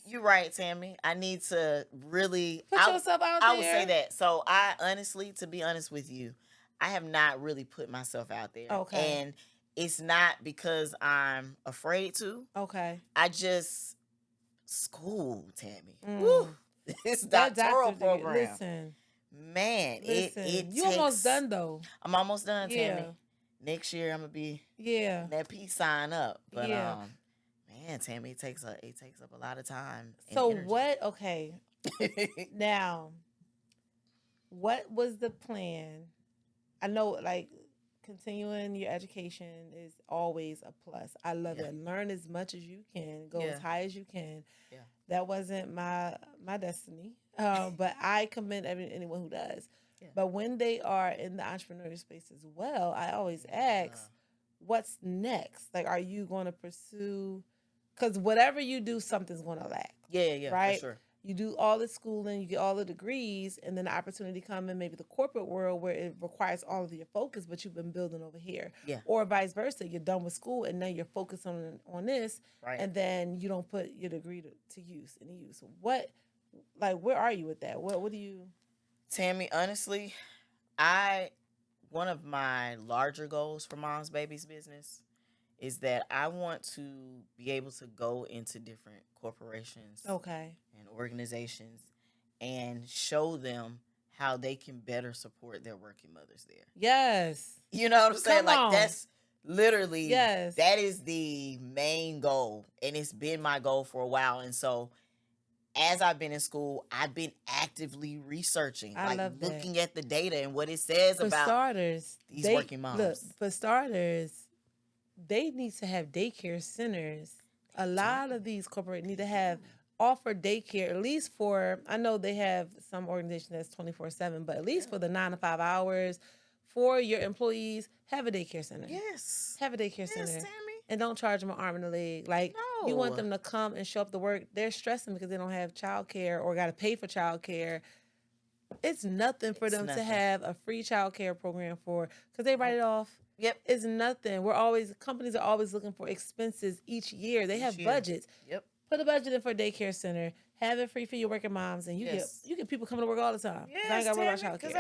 S2: You're right, Tammy. I need to really
S1: Put yourself out there.
S2: I would say that. So I honestly, to be honest with you, I have not really put myself out there.
S1: Okay.
S2: And it's not because I'm afraid to.
S1: Okay.
S2: I just school, Tammy.
S1: Mm.
S2: Woo. This doctoral program.
S1: Listen.
S2: Man, it
S1: you
S2: takes,
S1: almost done though.
S2: I'm almost done, Tammy.
S1: Yeah.
S2: Next year I'm gonna be
S1: that
S2: peace sign up. But man, Tammy, it takes up a lot of time.
S1: So
S2: and energy.
S1: what? Okay. Now, what was the plan? I know, like, continuing your education is always a plus. I love it. Learn as much as you can. Go as high as you can. Yeah. That wasn't my destiny, but I commend anyone who does. Yeah. But when they are in the entrepreneurial space as well, I always ask, what's next? Like, are you going to pursue? Because whatever you do, something's going to lack.
S2: Yeah,
S1: right?
S2: For sure.
S1: You do all the schooling, you get all the degrees, and then the opportunity come in maybe the corporate world where it requires all of your focus, but you've been building over here. Yeah. Or vice versa. You're done with school and now you're focused on this, right, and then you don't put your degree to use. What, like, where are you with that? What do you...
S2: Tammy, honestly, one of my larger goals for Mom's Babies business is that I want to be able to go into different corporations and organizations and show them how they can better support their working mothers there.
S1: Yes.
S2: You know what I'm saying? Like, that's literally,
S1: that
S2: is the main goal. And it's been my goal for a while. And so as I've been in school, I've been actively researching, looking at the data and what it says about these working moms.
S1: Look, for starters, they need to have daycare centers. A lot of these corporates need to offer daycare, at least for, I know they have some organization that's 24/7, but at least for the 9 to 5 hours for your employees, have a daycare center.
S2: Yes.
S1: Have a daycare center.
S2: Tammy.
S1: And don't charge them an arm and a leg. Like, you want them to come and show up to work. They're stressing because they don't have childcare or got to pay for childcare. It's nothing for them to have a free childcare program because they write it off.
S2: Yep.
S1: It's nothing. Companies are always looking for expenses each year. They have budgets.
S2: Yep.
S1: Put a budget in for a daycare center. Have it free for your working moms, and you get people coming to work all the time.
S2: Yes,
S1: I ain't got to worry about childcare.
S2: Because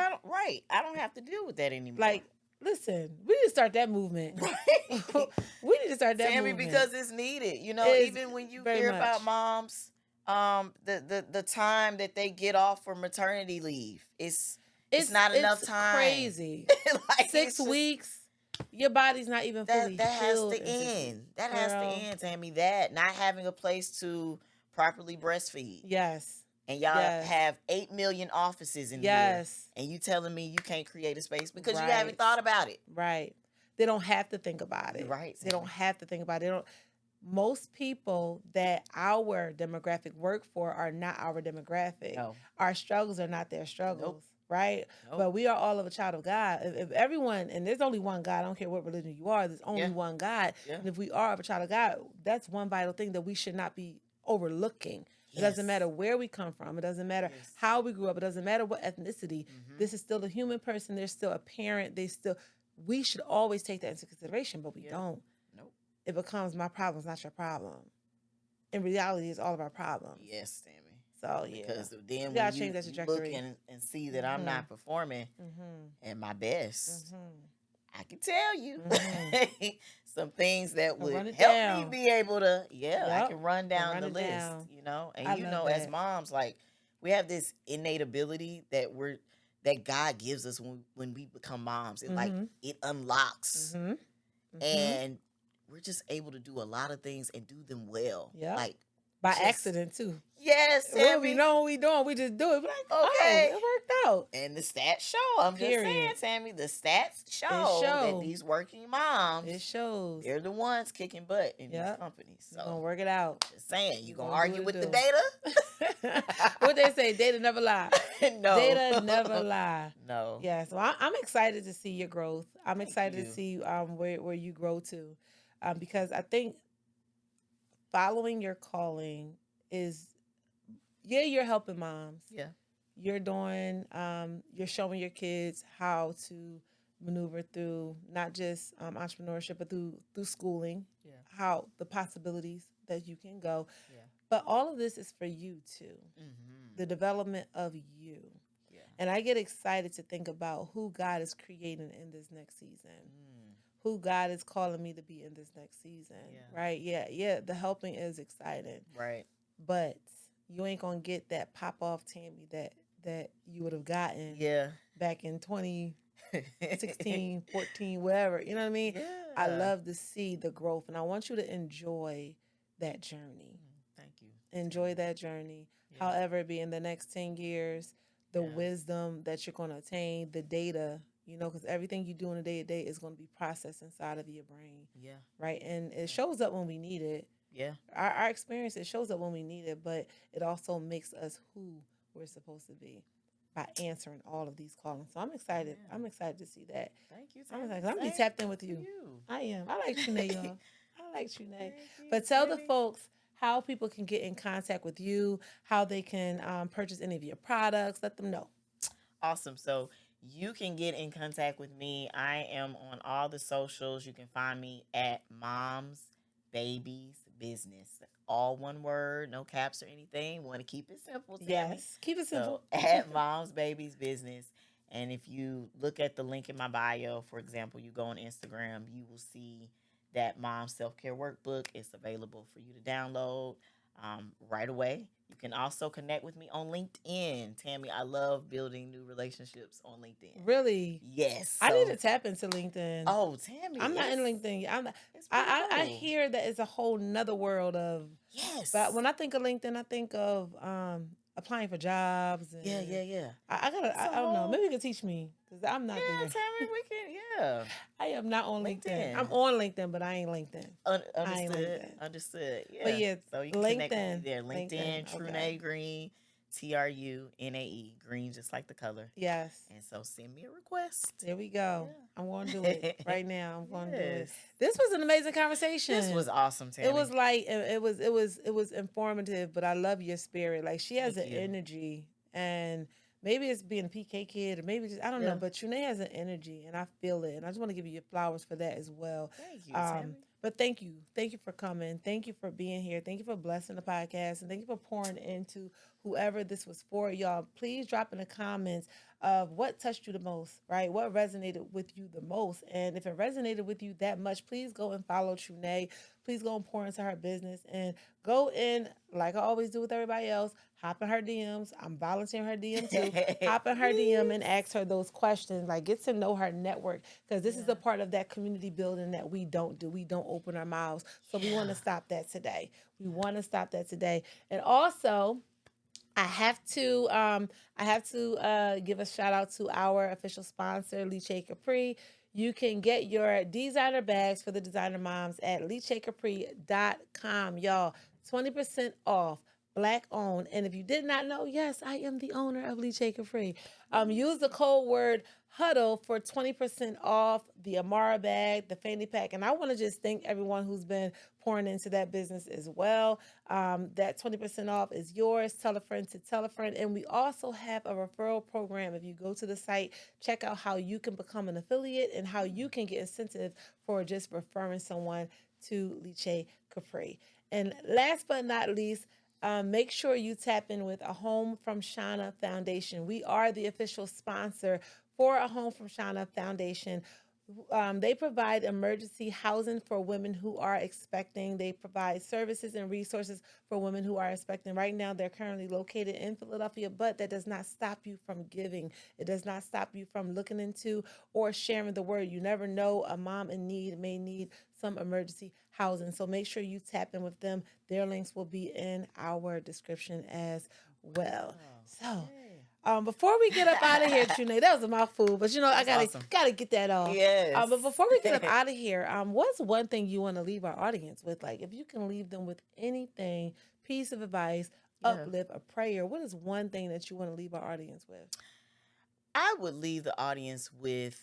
S2: I don't have to deal with that anymore.
S1: Like, listen, we need to start that movement.
S2: Right.
S1: We need to start that
S2: Tammy,
S1: movement.
S2: because it's needed. You know, even when you hear about moms, the time that they get off for maternity leave, it's not enough time.
S1: Crazy.
S2: Like,
S1: 6 weeks. Your body's not even fully
S2: that has
S1: healed.
S2: to end. That has to end, Tammy. That not having a place to properly breastfeed.
S1: Yes.
S2: and y'all
S1: Yes.
S2: have 8 million offices in here, and you telling me you can't create a space because you haven't thought about it.
S1: Right. They don't have to think about it.
S2: Right.
S1: They don't have to think about it. They don't. Most people that our demographic work for are not our demographic.
S2: No.
S1: Our struggles are not their struggles.
S2: Nope.
S1: Right?
S2: Nope.
S1: But we are all of a child of God. If everyone, and there's only one God, I don't care what religion you are, there's only one God.
S2: Yeah.
S1: And if we are of a child of God, that's one vital thing that we should not be overlooking. It doesn't matter where we come from. It doesn't matter how we grew up. It doesn't matter what ethnicity. This is still a human person. There's still a parent. We should always take that into consideration, but we don't.
S2: Nope.
S1: It becomes my problem's not your problem. In reality, it's all of our problems.
S2: Yes, Tammy.
S1: So, yeah.
S2: Because then
S1: when
S2: you look and see that I'm not performing at my best, I can tell you some things that would help me be able to, I can run down the list, you know? And as moms, like, we have this innate ability that God gives us when we become moms. It it unlocks. And we're just able to do a lot of things and do them well.
S1: Yeah.
S2: Like,
S1: by accident, too.
S2: Yes,
S1: Tammy. We know what we doing. We just do it. We're like, okay, it worked out.
S2: And the stats show. I'm just saying, Tammy, the stats show that these working moms, they're the ones kicking butt in these companies. So
S1: you're going to work it out.
S2: Just saying, you're going to argue with the data?
S1: What they say, data never lie.
S2: No.
S1: Data never lie.
S2: No.
S1: Yeah, so I'm excited to see your growth. I'm excited to see where you grow to. Because I think following your calling is, you're helping moms. Yeah. You're doing, you're showing your kids how to maneuver through not just entrepreneurship, but through schooling, how the possibilities that you can go. Yeah. But all of this is for you too. The development of you. Yeah. And I get excited to think about who God is creating in this next season. Who God is calling me to be in this next season, right? Yeah, the helping is exciting. Right. But you ain't going to get that pop-off Tammy that you would have gotten back in 2016, 14, whatever. You know what I mean? Yeah. I love to see the growth, and I want you to enjoy that journey.
S2: Thank you.
S1: Enjoy that journey. Yeah. However it be in the next 10 years, the wisdom that you're going to attain, the data, you know, because everything you do in a day-to-day is going to be processed inside of your brain. Yeah. Right? And it shows up when we need it. Yeah. Our experience, it shows up when we need it, but it also makes us who we're supposed to be by answering all of these callings. So I'm excited. Yeah. I'm excited to see that. Thank you. I'm excited. I'm going to be tapped in with you. I am. I like Trunae, y'all. I like Trunae. But tell the folks how people can get in contact with you, how they can purchase any of your products. Let them know.
S2: Awesome. So you can get in contact with me. I am on all the socials. You can find me at Moms Babies Business. All one word, no caps or anything. Want to keep it simple, Tammy.
S1: Yes, keep it simple.
S2: So, at Moms Babies Business. And if you look at the link in my bio, for example, you go on Instagram, you will see that Mom Self-Care Workbook is available for you to download right away. You can also connect with me on LinkedIn. Tammy, I love building new relationships on LinkedIn.
S1: Really?
S2: Yes.
S1: I need to tap into LinkedIn.
S2: Oh, Tammy.
S1: I'm not in LinkedIn. I hear that it's a whole nother world of. Yes. But when I think of LinkedIn, I think of applying for jobs. And
S2: yeah.
S1: I don't know. Maybe you can teach me because I'm not there.
S2: Tammy, we can. Yeah.
S1: I am not on LinkedIn. I'm on LinkedIn, but I ain't LinkedIn.
S2: Understood. Yeah.
S1: But yeah,
S2: so you can connect with me there. LinkedIn, Trunae Green, TRUNAE, green just like the color. Yes. And so send me a request.
S1: There we go. Yeah. I'm going to do it right now. I'm going to do it. This was an amazing conversation.
S2: This was awesome, Tammy.
S1: It was like it was informative, but I love your spirit. Like she has an energy, and maybe it's being a PK kid, or maybe just I don't know. But Trunae has an energy, and I feel it, and I just want to give you your flowers for that as well.
S2: Thank you, Tammy.
S1: But thank you for coming. Thank you for being here. Thank you for blessing the podcast, and thank you for pouring into whoever this was for. Y'all, please drop in the comments of what touched you the most, right? What resonated with you the most. And if it resonated with you that much, please go and follow Trunae. Please go and pour into her business and go in, like I always do with everybody else, hop in her DMs. I'm volunteering her DM too. Hop in her DM and ask her those questions. Like, get to know her network, because this is a part of that community building that we don't do. We don't open our mouths. So we want to stop that today. We want to stop that today. And also, I have to give a shout out to our official sponsor, Lychee Capri. You can get your designer bags for the designer moms at lycheecapri.com, y'all. 20% off, Black owned. And if you did not know, yes, I am the owner of Lychee Capri. Use the code word Huddle for 20% off the Amara bag, the fanny pack. And I want to just thank everyone who's been pouring into that business as well. That 20% off is yours. Tell a friend to tell a friend. And we also have a referral program. If you go to the site, check out how you can become an affiliate and how you can get incentive for just referring someone to Lychee Capri. And last but not least, make sure you tap in with A Home from Shauna Foundation. We are the official sponsor for A Home from Shauna Foundation. They provide emergency housing for women who are expecting. They provide services and resources for women who are expecting. Right now, they're currently located in Philadelphia, but that does not stop you from giving. It does not stop you from looking into or sharing the word. You never know, a mom in need may need some emergency housing. So make sure you tap in with them. Their links will be in our description as well. So. Before we get up out of here, Trunae, that was a mouthful, but I gotta get that off.
S2: Yes.
S1: But before we get up out of here, what's one thing you want to leave our audience with? Like, if you can leave them with anything, piece of advice, uplift, a prayer, what is one thing that you want to leave our audience with?
S2: I would leave the audience with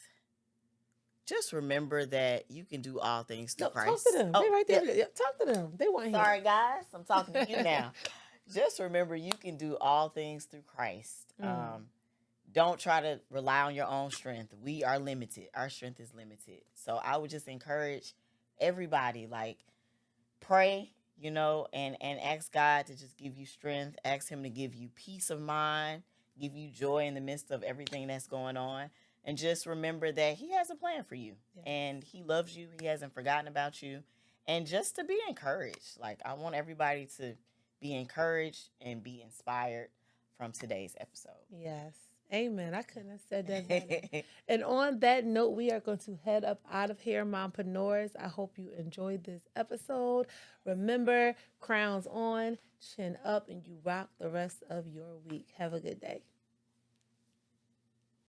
S2: just remember that you can do all things through Christ.
S1: Talk to them. They right there. Yeah. Talk to them. They want to hear.
S2: Sorry, guys. I'm talking to you now. Just remember you can do all things through Christ. Don't try to rely on your own strength. We are limited. Our strength is limited. So I would just encourage everybody, like, pray, and ask God to just give you strength. Ask him to give you peace of mind, give you joy in the midst of everything that's going on. And just remember that he has a plan for you. Yes. And he loves you. He hasn't forgotten about you. And just to be encouraged. Like, I want everybody to be encouraged and be inspired from today's episode.
S1: Yes. Amen. I couldn't have said that better. And on that note, we are going to head up out of here, Mompreneurs. I hope you enjoyed this episode. Remember, crowns on, chin up, and you rock the rest of your week. Have a good day.